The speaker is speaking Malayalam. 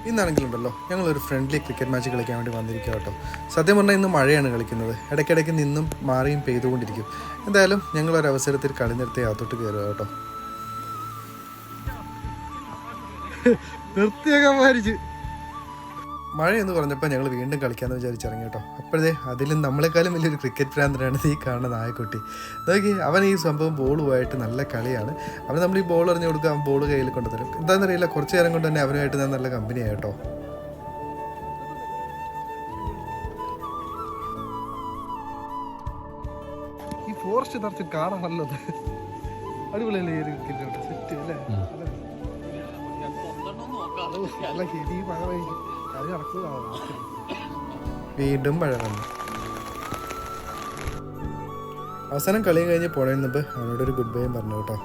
ഇന്നാണെങ്കിലുണ്ടല്ലോ ഞങ്ങളൊരു ഫ്രണ്ട്ലി ക്രിക്കറ്റ് മാച്ച് കളിക്കാൻ വേണ്ടി വന്നിരിക്കുക കേട്ടോ. സത്യം പറഞ്ഞാൽ ഇന്ന് മഴയാണ് കളിക്കുന്നത്. ഇടയ്ക്കിടയ്ക്ക് നിന്നും മാറിയും പെയ്തുകൊണ്ടിരിക്കും. എന്തായാലും ഞങ്ങളൊരവസരത്തിൽ കളി നിർത്തി അകത്തോട്ട് കയറുക കേട്ടോ. മഴ എന്ന് പറഞ്ഞപ്പോൾ ഞങ്ങൾ വീണ്ടും കളിക്കാമെന്ന് വിചാരിച്ചിറങ്ങി കേട്ടോ. അപ്പോഴേ അതിലും നമ്മളെക്കാളും വലിയൊരു ക്രിക്കറ്റ് ഭ്രാന്തനാണ് ഈ കാണുന്ന നായക്കുട്ടി. നോക്കി, അവൻ ഈ സംഭവം ബോളുമായിട്ട് നല്ല കളിയാണ്. അവൻ നമ്മൾ ഈ ബോൾ എറിഞ്ഞു കൊടുക്കുക, അവൻ ബോൾ കയ്യിൽ കൊണ്ടുതരും. എന്താണെന്നറിയില്ല, കുറച്ച് നേരം കൊണ്ട് തന്നെ അവനുമായിട്ട് ഞാൻ നല്ല കമ്പനിയായി കേട്ടോ. ഈ ഫോറസ്റ്റ് നിറച്ച് കാണാൻ നല്ലത് അടിപൊളിയല്ലേ ഈ ക്രിക്കറ്റ് സെറ്റ് അല്ലേ? വീണ്ടും മഴ വന്നു. അവസാനം കളി കഴിഞ്ഞ് പോണതിന് മുമ്പ് അവനോടൊരു ഗുഡ് ബൈയും പറഞ്ഞു കേട്ടോ.